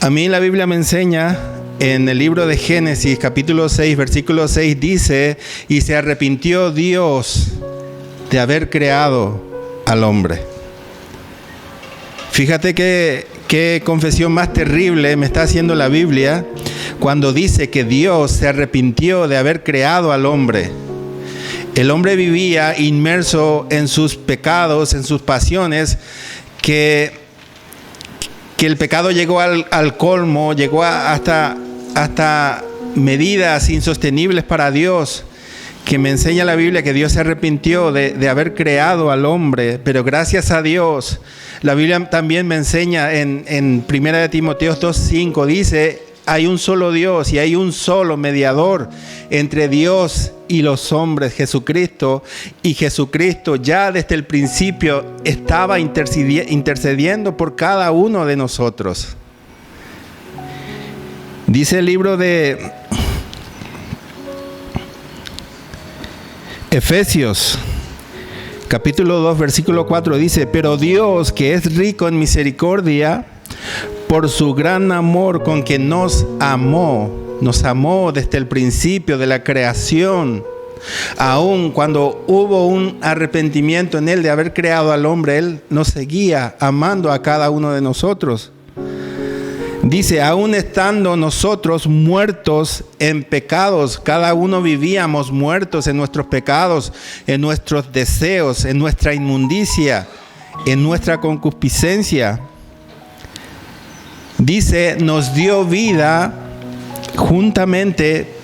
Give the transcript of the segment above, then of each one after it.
A mí la Biblia me enseña en el libro de Génesis, capítulo 6, versículo 6, dice: y se arrepintió Dios de haber creado al hombre. Fíjate qué confesión más terrible me está haciendo la Biblia cuando dice que Dios se arrepintió de haber creado al hombre. El hombre vivía inmerso en sus pecados, en sus pasiones, que el pecado llegó al colmo, llegó hasta medidas insostenibles para Dios, que me enseña la Biblia que Dios se arrepintió de haber creado al hombre, pero gracias a Dios. La Biblia también me enseña en 1 Timoteo 2:5, dice: hay un solo Dios y hay un solo mediador entre Dios y los hombres, Jesucristo. Y Jesucristo ya desde el principio estaba intercediendo por cada uno de nosotros. Dice el libro de Efesios, capítulo 2, versículo 4, dice: pero Dios, que es rico en misericordia, por su gran amor con que nos amó desde el principio de la creación, aun cuando hubo un arrepentimiento en Él de haber creado al hombre, Él nos seguía amando a cada uno de nosotros. Dice: aún estando nosotros muertos en pecados, cada uno vivíamos muertos en nuestros pecados, en nuestros deseos, en nuestra inmundicia, en nuestra concupiscencia. Dice: nos dio vida juntamente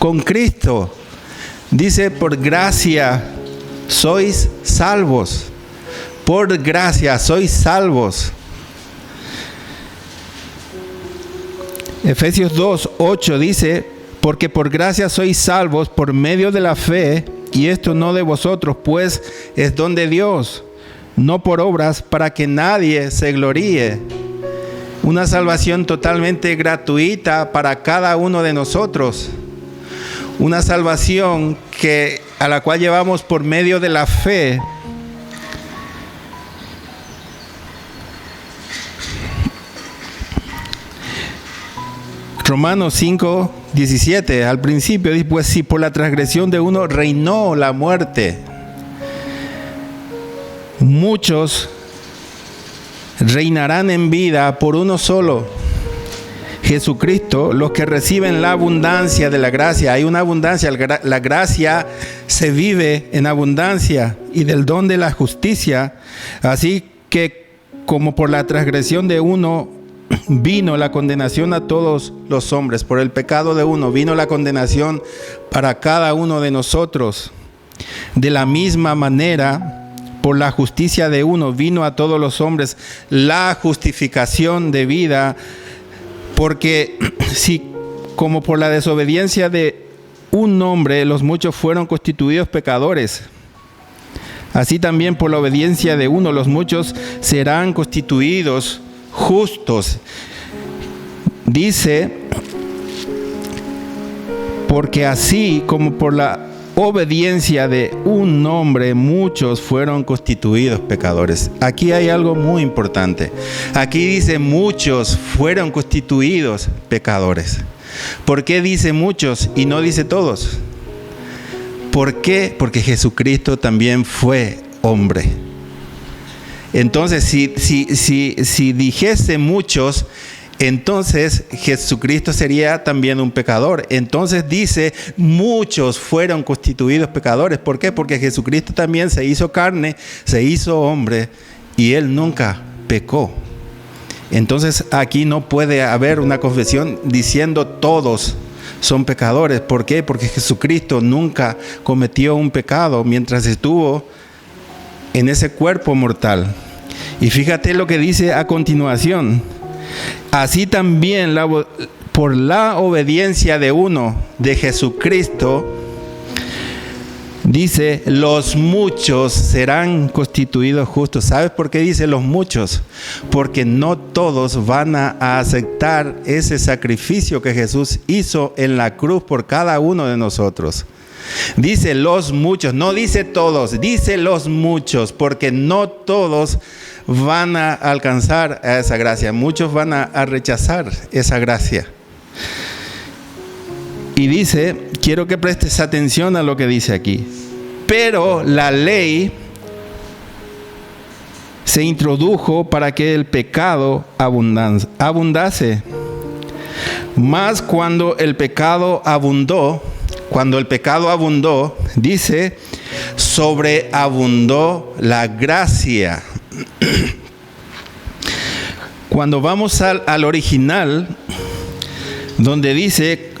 con Cristo. Dice: por gracia sois salvos. Por gracia sois salvos. Efesios 2:8 dice: porque por gracia sois salvos por medio de la fe, y esto no de vosotros, pues es don de Dios, no por obras, para que nadie se gloríe. Una salvación totalmente gratuita para cada uno de nosotros. Una salvación a la cual llevamos por medio de la fe. Romanos 5:17, al principio dice: pues si por la transgresión de uno reinó la muerte, muchos reinarán en vida por uno solo, Jesucristo, los que reciben la abundancia de la gracia. Hay una abundancia, la gracia se vive en abundancia, y del don de la justicia. Así que como por la transgresión de uno vino la condenación a todos los hombres, por el pecado de uno vino la condenación para cada uno de nosotros. De la misma manera, por la justicia de uno vino a todos los hombres la justificación de vida, porque si como por la desobediencia de un hombre los muchos fueron constituidos pecadores, así también por la obediencia de uno los muchos serán constituidos justos. Dice: porque así como por la obediencia de un hombre muchos fueron constituidos pecadores. Aquí hay algo muy importante. Aquí dice: muchos fueron constituidos pecadores. ¿Por qué dice muchos y no dice todos? ¿Por qué? Porque Jesucristo también fue hombre. Entonces, si dijese muchos, entonces Jesucristo sería también un pecador. Entonces dice: muchos fueron constituidos pecadores. ¿Por qué? Porque Jesucristo también se hizo carne, se hizo hombre, y Él nunca pecó. Entonces aquí no puede haber una confesión diciendo todos son pecadores. ¿Por qué? Porque Jesucristo nunca cometió un pecado mientras estuvo en ese cuerpo mortal. Y fíjate lo que dice a continuación: así también por la obediencia de uno, de Jesucristo, dice: los muchos serán constituidos justos. ¿Sabes por qué dice los muchos? Porque no todos van a aceptar ese sacrificio que Jesús hizo en la cruz por cada uno de nosotros. Dice los muchos, no dice todos, dice los muchos, porque no todos van a alcanzar a esa gracia. Muchos van a rechazar esa gracia. Y dice, quiero que prestes atención a lo que dice aquí. Pero la ley se introdujo para que el pecado abundase. Mas cuando el pecado abundó, dice, sobreabundó la gracia. Cuando vamos al original, donde dice,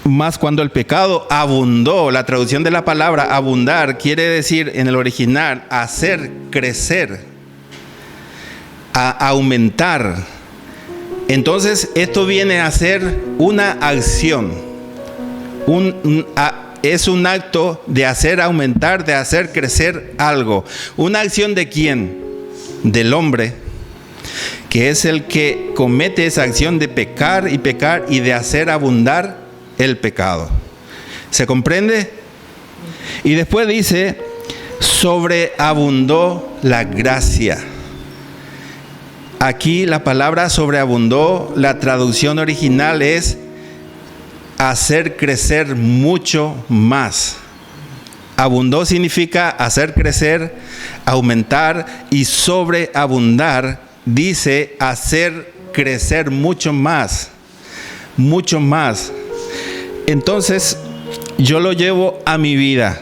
más cuando el pecado abundó, la traducción de la palabra abundar quiere decir en el original hacer crecer, a aumentar. Entonces esto viene a ser una acción, es un acto de hacer aumentar, de hacer crecer algo. ¿Una acción de quién? Del hombre, que es el que comete esa acción de pecar y de hacer abundar el pecado. ¿Se comprende? Y después dice, sobreabundó la gracia. Aquí la palabra sobreabundó, la traducción original es hacer crecer mucho más. Abundó significa hacer crecer, aumentar, y sobreabundar dice hacer crecer mucho más, mucho más. Entonces, yo lo llevo a mi vida.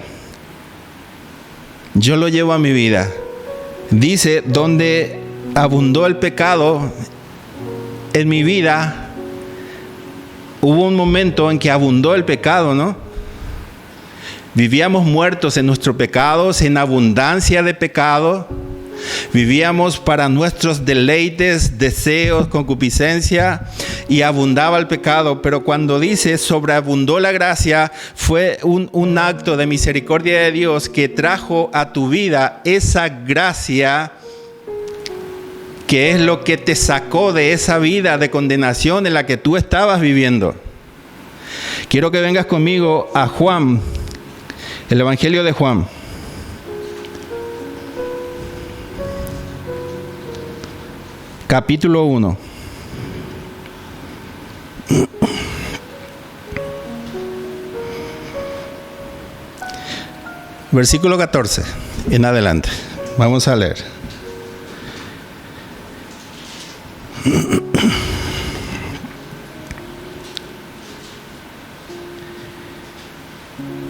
Dice, donde abundó el pecado en mi vida, hubo un momento en que abundó el pecado, ¿no? Vivíamos muertos en nuestros pecados, en abundancia de pecado. Vivíamos para nuestros deleites, deseos, concupiscencia, y abundaba el pecado. Pero cuando dice sobreabundó la gracia, fue un acto de misericordia de Dios que trajo a tu vida esa gracia, que es lo que te sacó de esa vida de condenación en la que tú estabas viviendo. Quiero que vengas conmigo a Juan, el Evangelio de Juan. Capítulo 1. Versículo 14 en adelante. Vamos a leer.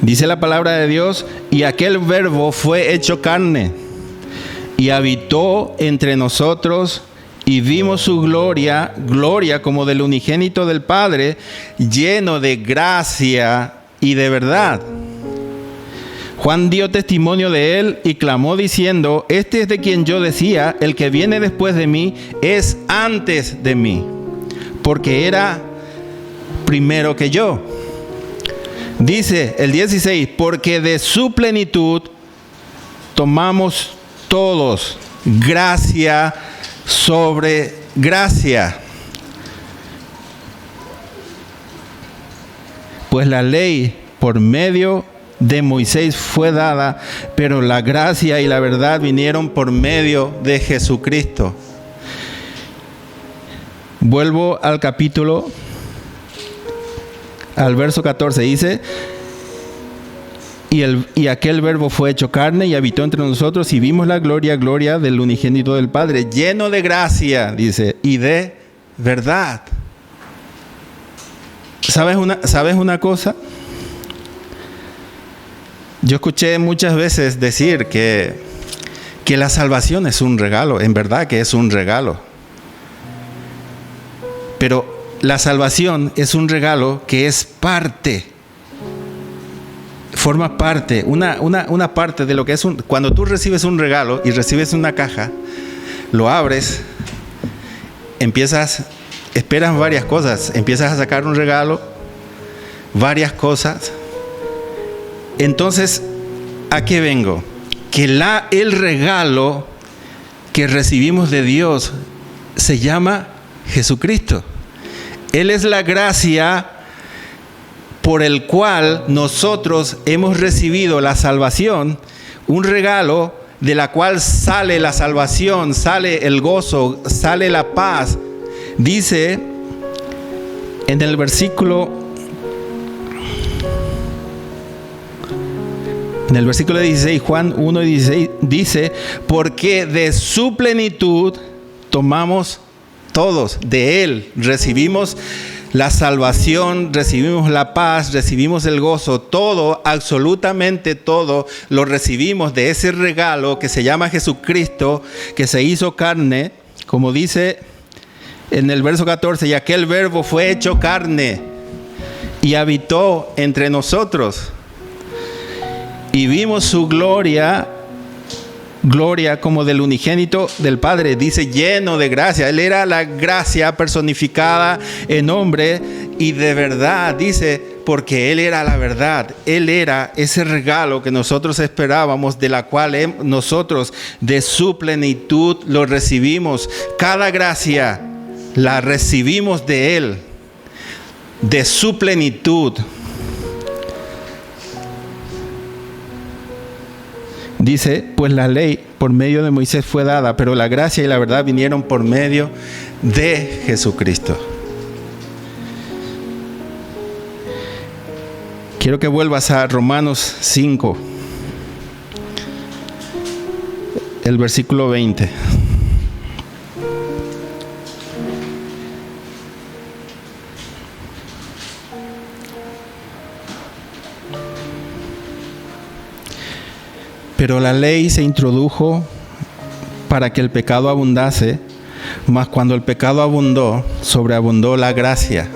Dice la palabra de Dios, y aquel verbo fue hecho carne y habitó entre nosotros, y vimos su gloria, gloria como del unigénito del Padre, lleno de gracia y de verdad. Juan dio testimonio de él y clamó diciendo, este es de quien yo decía, el que viene después de mí es antes de mí, porque era primero que yo. Dice el 16, porque de su plenitud tomamos todos gracia sobre gracia. Pues la ley por medio de Moisés fue dada, pero la gracia y la verdad vinieron por medio de Jesucristo. Vuelvo al capítulo, al verso 14, dice, y aquel verbo fue hecho carne y habitó entre nosotros, y vimos la gloria, gloria del unigénito del Padre, lleno de gracia, dice, y de verdad. ¿Sabes una cosa? Yo escuché muchas veces decir que la salvación es un regalo, en verdad que es un regalo. Pero la salvación es un regalo que es parte, forma parte, una parte de lo que es cuando tú recibes un regalo y recibes una caja, lo abres, esperas varias cosas, empiezas a sacar un regalo, varias cosas. Entonces, ¿a qué vengo? Que el regalo que recibimos de Dios se llama Jesucristo. Él es la gracia por el cual nosotros hemos recibido la salvación, un regalo de la cual sale la salvación, sale el gozo, sale la paz. Dice en el versículo 16, Juan 1:16, dice, porque de su plenitud tomamos todos, de Él recibimos la salvación, recibimos la paz, recibimos el gozo, todo, absolutamente todo, lo recibimos de ese regalo que se llama Jesucristo, que se hizo carne, como dice en el verso 14, y aquel verbo fue hecho carne y habitó entre nosotros. Y vimos su gloria como del unigénito del Padre, dice, lleno de gracia. Él era la gracia personificada en hombre y de verdad, dice, porque Él era la verdad. Él era ese regalo que nosotros esperábamos, de la cual nosotros de su plenitud lo recibimos. Cada gracia la recibimos de Él, de su plenitud. Dice, pues la ley por medio de Moisés fue dada, pero la gracia y la verdad vinieron por medio de Jesucristo. Quiero que vuelvas a Romanos 5, el versículo 20. Pero la ley se introdujo para que el pecado abundase, mas cuando el pecado abundó, sobreabundó la gracia.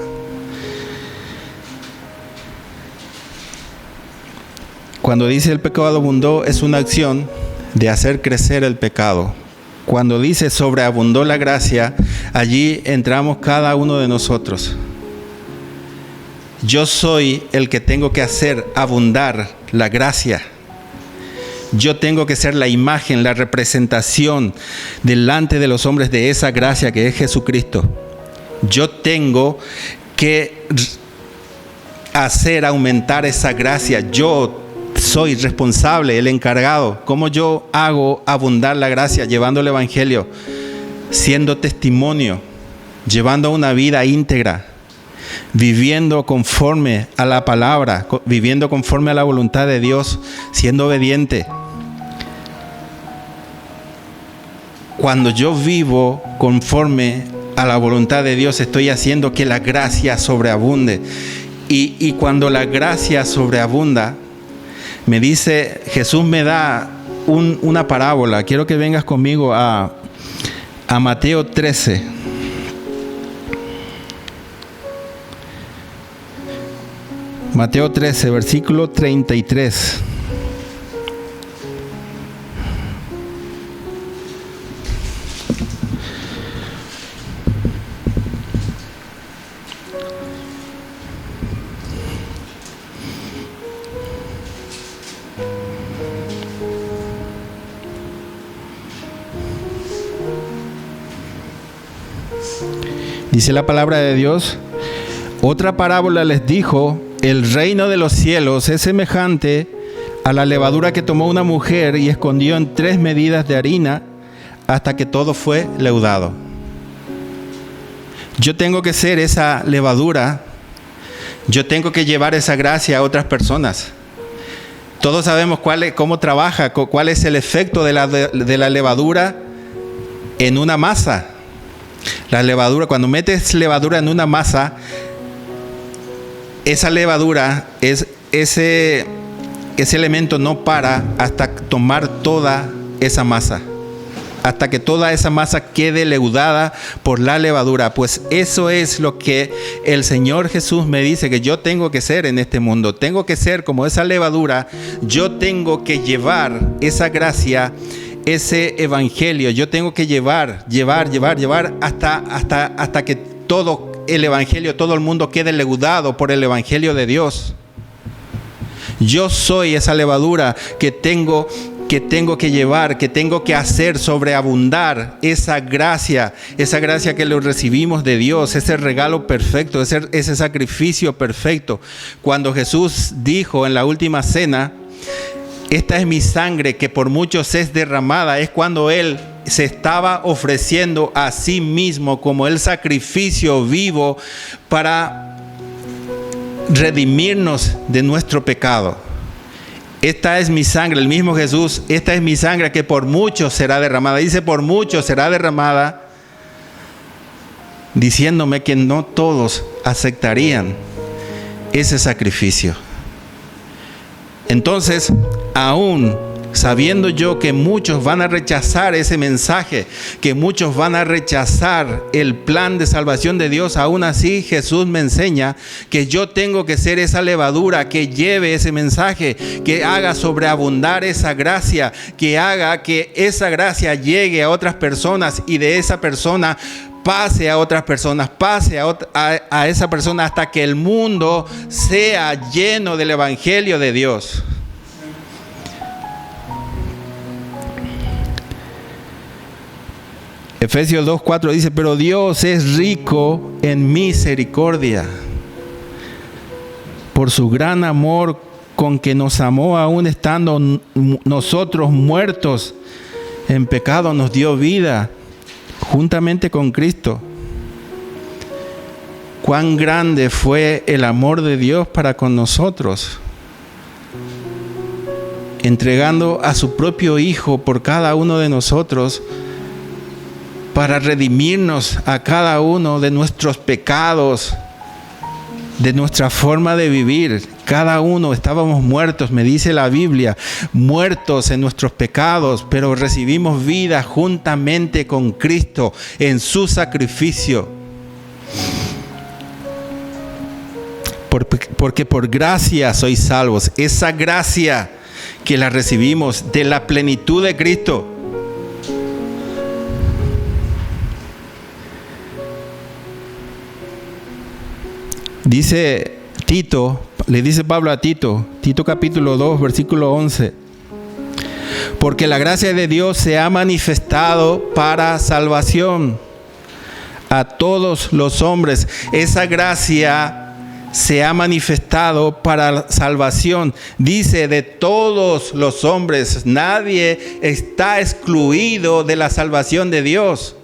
Cuando dice el pecado abundó, es una acción de hacer crecer el pecado. Cuando dice sobreabundó la gracia, allí entramos cada uno de nosotros. Yo soy el que tengo que hacer abundar la gracia. Yo tengo que ser la imagen, la representación delante de los hombres de esa gracia que es Jesucristo. Yo tengo que hacer aumentar esa gracia. Yo soy responsable, el encargado. ¿Cómo yo hago abundar la gracia? Llevando el evangelio, siendo testimonio, llevando una vida íntegra, viviendo conforme a la palabra, viviendo conforme a la voluntad de Dios, siendo obediente. Cuando yo vivo conforme a la voluntad de Dios, estoy haciendo que la gracia sobreabunde. Y cuando la gracia sobreabunda, me dice, Jesús me da una parábola. Quiero que vengas conmigo a Mateo 13. Mateo 13, versículo 33. Dice la palabra de Dios, otra parábola les dijo, el reino de los cielos es semejante a la levadura que tomó una mujer y escondió en 3 medidas de harina hasta que todo fue leudado. Yo tengo que ser esa levadura, yo tengo que llevar esa gracia a otras personas. Todos sabemos cómo trabaja, cuál es el efecto de la levadura en una masa. La levadura, cuando metes levadura en una masa, esa levadura, ese elemento no para hasta tomar toda esa masa, hasta que toda esa masa quede leudada por la levadura. Pues eso es lo que el Señor Jesús me dice que yo tengo que ser en este mundo. Tengo que ser como esa levadura. Yo tengo que llevar esa gracia, ese evangelio. Yo tengo que llevar hasta que todo el evangelio, todo el mundo quede leudado por el evangelio de Dios. Yo soy esa levadura que tengo que tengo que llevar, que tengo que hacer sobreabundar esa gracia que lo recibimos de Dios, ese regalo perfecto, ese sacrificio perfecto. Cuando Jesús dijo en la última cena, esta es mi sangre que por muchos es derramada, es cuando Él se estaba ofreciendo a sí mismo como el sacrificio vivo para redimirnos de nuestro pecado. Esta es mi sangre, el mismo Jesús, esta es mi sangre que por muchos será derramada. Dice por muchos será derramada, diciéndome que no todos aceptarían ese sacrificio. Entonces, aún sabiendo yo que muchos van a rechazar ese mensaje, que muchos van a rechazar el plan de salvación de Dios, aún así Jesús me enseña que yo tengo que ser esa levadura que lleve ese mensaje, que haga sobreabundar esa gracia, que haga que esa gracia llegue a otras personas y de esa persona pase a otras personas, pase a esa persona hasta que el mundo sea lleno del Evangelio de Dios. Efesios 2:4 dice, pero Dios es rico en misericordia, por su gran amor con que nos amó, aún estando nosotros muertos en pecado, nos dio vida juntamente con Cristo. Cuán grande fue el amor de Dios para con nosotros, entregando a su propio Hijo por cada uno de nosotros, para redimirnos a cada uno de nuestros pecados, de nuestra forma de vivir. Cada uno estábamos muertos, me dice la Biblia, muertos en nuestros pecados, pero recibimos vida juntamente con Cristo en su sacrificio. Porque por gracia sois salvos. Esa gracia que la recibimos de la plenitud de Cristo. Dice Tito, le dice Pablo a Tito capítulo 2, versículo 11. Porque la gracia de Dios se ha manifestado para salvación a todos los hombres. Esa gracia se ha manifestado para salvación. Dice de todos los hombres. Nadie está excluido de la salvación de Dios.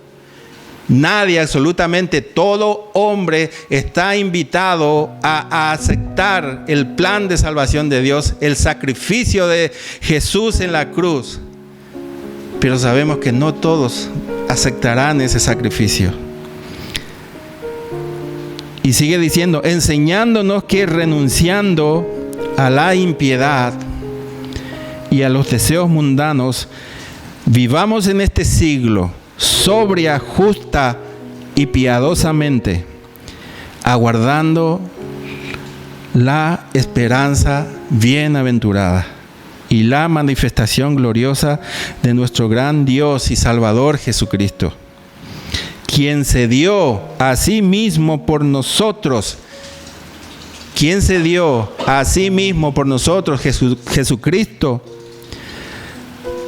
Nadie, absolutamente todo hombre está invitado a aceptar el plan de salvación de Dios, el sacrificio de Jesús en la cruz. Pero sabemos que no todos aceptarán ese sacrificio. Y sigue diciendo, enseñándonos que renunciando a la impiedad y a los deseos mundanos, vivamos en este siglo sobria, justa y piadosamente, aguardando la esperanza bienaventurada y la manifestación gloriosa de nuestro gran Dios y Salvador Jesucristo, quien se dio a sí mismo por nosotros. ¿Quién se dio a sí mismo por nosotros? Jesucristo,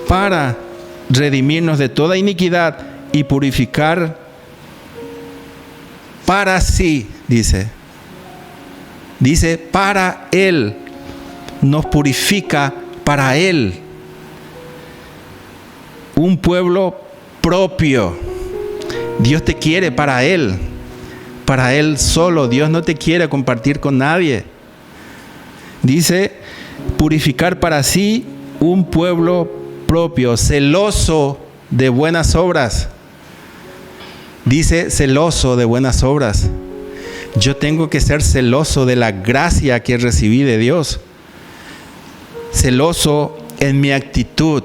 para redimirnos de toda iniquidad y purificar para sí, dice para Él, nos purifica para Él, un pueblo propio. Dios te quiere para Él solo. Dios no te quiere compartir con nadie. Dice purificar para sí un pueblo propio, celoso de buenas obras. Dice celoso de buenas obras. Yo tengo que ser celoso de la gracia que recibí de Dios. Celoso en mi actitud,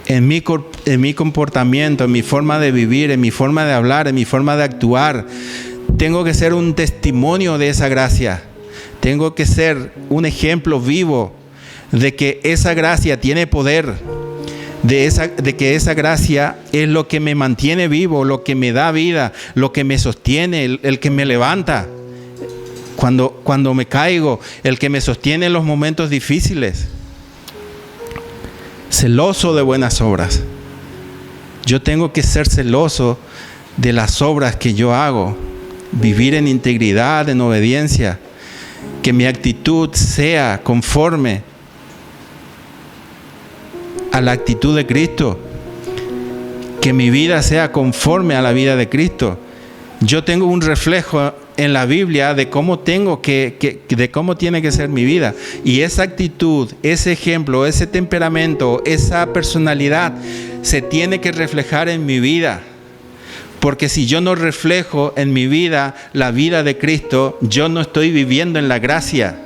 en mi comportamiento, en mi forma de vivir, en mi forma de hablar, en mi forma de actuar. Tengo que ser un testimonio de esa gracia. Tengo que ser un ejemplo vivo de que esa gracia tiene poder. De que esa gracia es lo que me mantiene vivo, lo que me da vida, lo que me sostiene, el que me levanta cuando me caigo, el que me sostiene en los momentos difíciles. celoso de buenas obras. Yo tengo que ser celoso de las obras que yo hago, vivir en integridad, en obediencia, que mi actitud sea conforme a la actitud de Cristo, que mi vida sea conforme a la vida de Cristo. Yo tengo un reflejo en la Biblia de cómo de cómo tiene que ser mi vida, y esa actitud, ese ejemplo, ese temperamento, esa personalidad se tiene que reflejar en mi vida, porque si yo no reflejo en mi vida la vida de Cristo, yo no estoy viviendo en la gracia.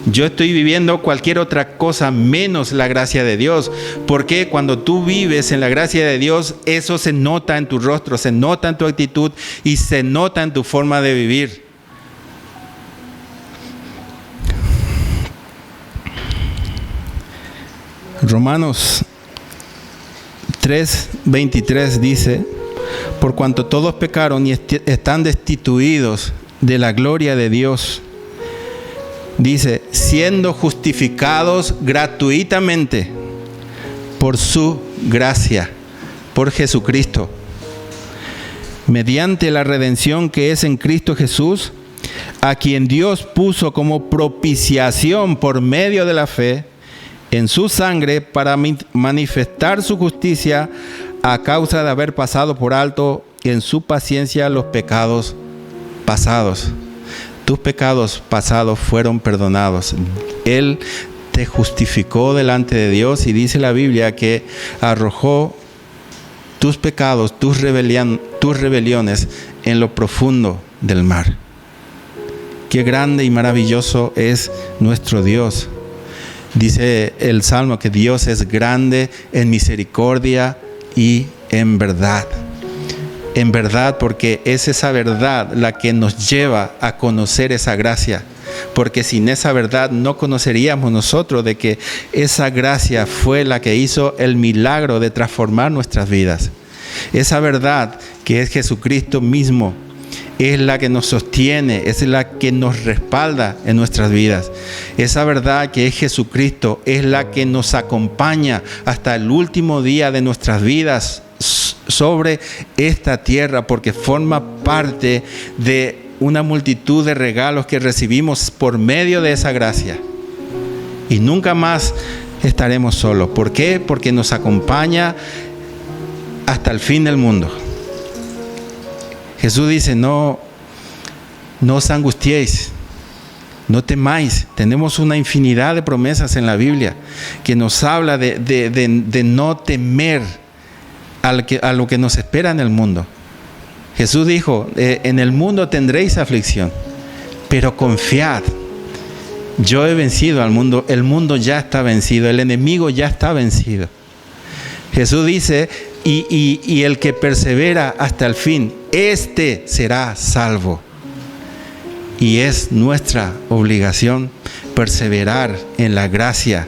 Yo estoy viviendo cualquier otra cosa menos la gracia de Dios, porque cuando tú vives en la gracia de Dios, eso se nota en tu rostro, se nota en tu actitud y se nota en tu forma de vivir. Romanos 3:23 dice: por cuanto todos pecaron y están destituidos de la gloria de Dios, dice, siendo justificados gratuitamente por su gracia, por Jesucristo, mediante la redención que es en Cristo Jesús, a quien Dios puso como propiciación por medio de la fe en su sangre para manifestar su justicia a causa de haber pasado por alto en su paciencia los pecados pasados. Tus pecados pasados fueron perdonados. Él te justificó delante de Dios, y dice la Biblia que arrojó tus pecados, tus rebeliones en lo profundo del mar. Qué grande y maravilloso es nuestro Dios. Dice el Salmo que Dios es grande en misericordia y en verdad. En verdad, porque es esa verdad la que nos lleva a conocer esa gracia. Porque sin esa verdad no conoceríamos nosotros de que esa gracia fue la que hizo el milagro de transformar nuestras vidas. Esa verdad que es Jesucristo mismo es la que nos sostiene, es la que nos respalda en nuestras vidas. Esa verdad que es Jesucristo es la que nos acompaña hasta el último día de nuestras vidas sobre esta tierra, porque forma parte de una multitud de regalos que recibimos por medio de esa gracia. Y nunca más estaremos solos. ¿Por qué? Porque nos acompaña hasta el fin del mundo. Jesús dice, no os angustiéis, no temáis. Tenemos una infinidad de promesas en la Biblia que nos habla de no temer a lo que nos espera en el mundo. Jesús dijo, en el mundo tendréis aflicción, pero confiad, yo he vencido al mundo, el mundo ya está vencido, el enemigo ya está vencido. Jesús dice, y el que persevera hasta el fin, este será salvo. Y es nuestra obligación perseverar en la gracia,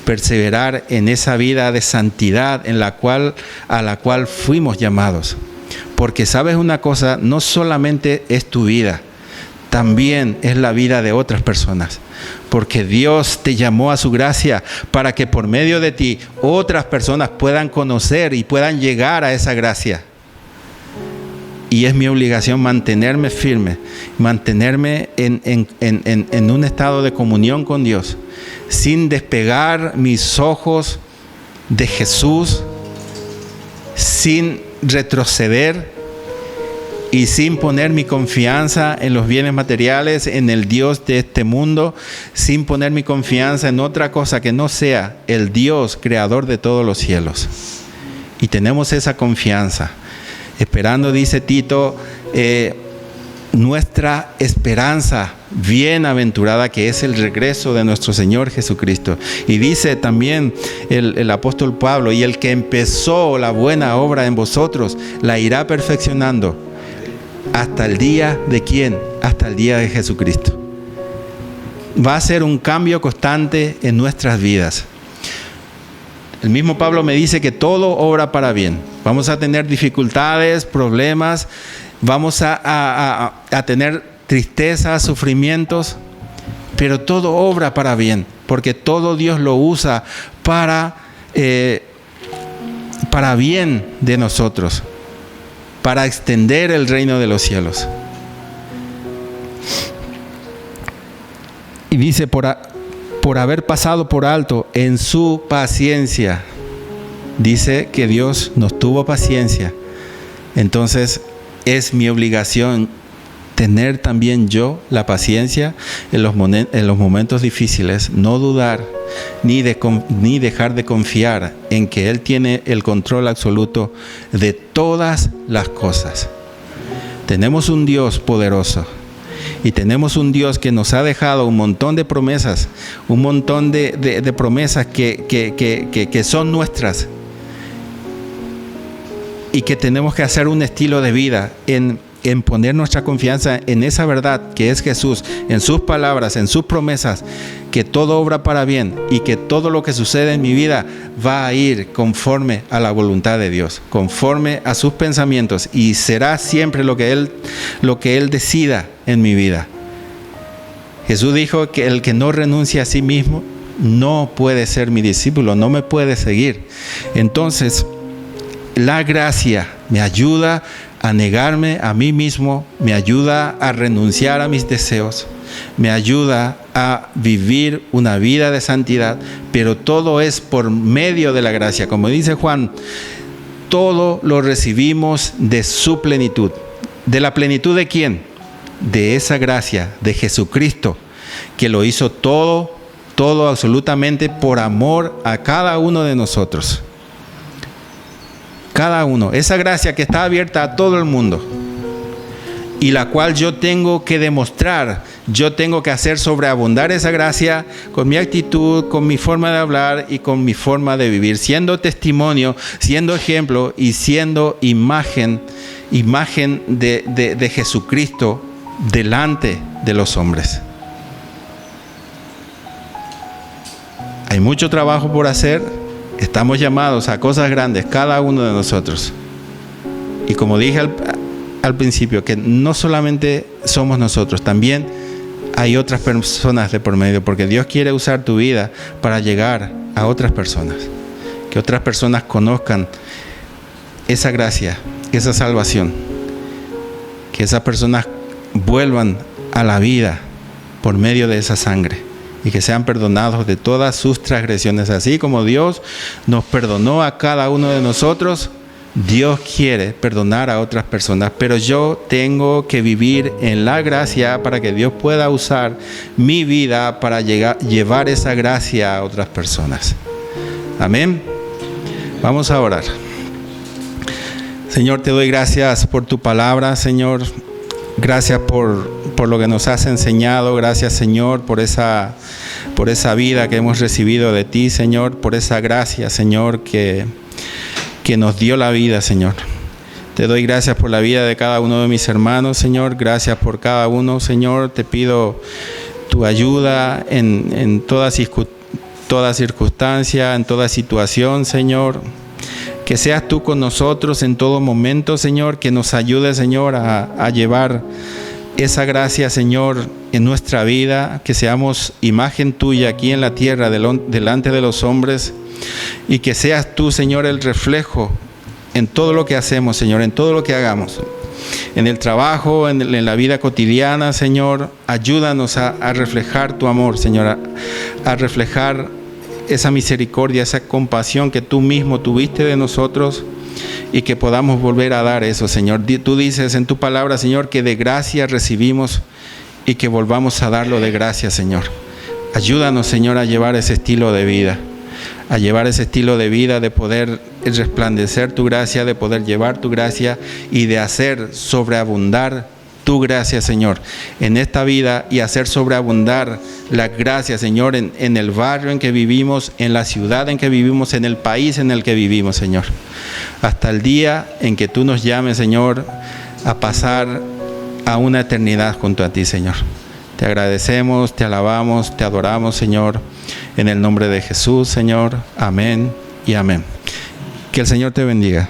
perseverar en esa vida de santidad a la cual fuimos llamados. Porque sabes una cosa, no solamente es tu vida, también es la vida de otras personas. Porque Dios te llamó a su gracia para que por medio de ti otras personas puedan conocer y puedan llegar a esa gracia. Y es mi obligación mantenerme firme, mantenerme en un estado de comunión con Dios, sin despegar mis ojos de Jesús, sin retroceder y sin poner mi confianza en los bienes materiales, en el Dios de este mundo, sin poner mi confianza en otra cosa que no sea el Dios creador de todos los cielos. Y tenemos esa confianza, esperando, dice Tito, nuestra esperanza bienaventurada, que es el regreso de nuestro Señor Jesucristo. Y dice también el apóstol Pablo, y el que empezó la buena obra en vosotros, la irá perfeccionando hasta el día de ¿quién? Hasta el día de Jesucristo. Va a ser un cambio constante en nuestras vidas. El mismo Pablo me dice que todo obra para bien. Vamos a tener dificultades, problemas, vamos a tener tristezas, sufrimientos, pero todo obra para bien, porque todo Dios lo usa para para bien de nosotros, para extender el reino de los cielos. Y dice, por haber pasado por alto en su paciencia. Dice que Dios nos tuvo paciencia. Entonces es mi obligación tener también yo la paciencia en los momentos difíciles, no dudar ni dejar de confiar en que Él tiene el control absoluto de todas las cosas. Tenemos un Dios poderoso y tenemos un Dios que nos ha dejado un montón de promesas, un montón de promesas que son nuestras y que tenemos que hacer un estilo de vida en poner nuestra confianza en esa verdad que es Jesús, en sus palabras, en sus promesas, que todo obra para bien y que todo lo que sucede en mi vida va a ir conforme a la voluntad de Dios, conforme a sus pensamientos, y será siempre lo que Él decida en mi vida. Jesús dijo que el que no renuncia a sí mismo no puede ser mi discípulo, no me puede seguir. Entonces, la gracia me ayuda a negarme a mí mismo, me ayuda a renunciar a mis deseos, me ayuda a vivir una vida de santidad, pero todo es por medio de la gracia. Como dice Juan, todo lo recibimos de su plenitud. ¿De la plenitud de quién? De esa gracia, de Jesucristo, que lo hizo todo absolutamente por amor a cada uno de nosotros. Cada uno, esa gracia que está abierta a todo el mundo y la cual yo tengo que demostrar, yo tengo que hacer sobreabundar esa gracia con mi actitud, con mi forma de hablar y con mi forma de vivir, siendo testimonio, siendo ejemplo y siendo imagen de Jesucristo delante de los hombres. Hay mucho trabajo por hacer. Estamos llamados a cosas grandes, cada uno de nosotros. Y como dije al principio, que no solamente somos nosotros, también hay otras personas de por medio, porque Dios quiere usar tu vida para llegar a otras personas. Que otras personas conozcan esa gracia, esa salvación. Que esas personas vuelvan a la vida por medio de esa sangre. Y que sean perdonados de todas sus transgresiones. Así como Dios nos perdonó a cada uno de nosotros, Dios quiere perdonar a otras personas. Pero yo tengo que vivir en la gracia para que Dios pueda usar mi vida para llevar esa gracia a otras personas. Amén. Vamos a orar. Señor, te doy gracias por tu palabra, Señor. Gracias por lo que nos has enseñado. Gracias, Señor, por esa vida que hemos recibido de ti, Señor, por esa gracia, Señor, que nos dio la vida, Señor. Te doy gracias por la vida de cada uno de mis hermanos, Señor. Gracias por cada uno, Señor. Te pido tu ayuda en toda circunstancia, en toda situación, Señor. Que seas tú con nosotros en todo momento, Señor, que nos ayude, Señor, a llevar esa gracia, Señor, en nuestra vida, que seamos imagen tuya aquí en la tierra, delante de los hombres, y que seas tú, Señor, el reflejo en todo lo que hacemos, Señor, en todo lo que hagamos, en el trabajo, en la vida cotidiana, Señor. Ayúdanos a reflejar tu amor, Señor, a reflejar esa misericordia, esa compasión que tú mismo tuviste de nosotros, y que podamos volver a dar eso, Señor. Tú dices en tu palabra, Señor, que de gracia recibimos y que volvamos a darlo de gracia, Señor. Ayúdanos, Señor, a llevar ese estilo de vida, de poder resplandecer tu gracia, de poder llevar tu gracia y de hacer sobreabundar tu gracia, Señor, en esta vida, y hacer sobreabundar la gracia, Señor, en el barrio en que vivimos, en la ciudad en que vivimos, en el país en el que vivimos, Señor. Hasta el día en que tú nos llames, Señor, a pasar a una eternidad junto a ti, Señor. Te agradecemos, te alabamos, te adoramos, Señor, en el nombre de Jesús, Señor. Amén y amén. Que el Señor te bendiga.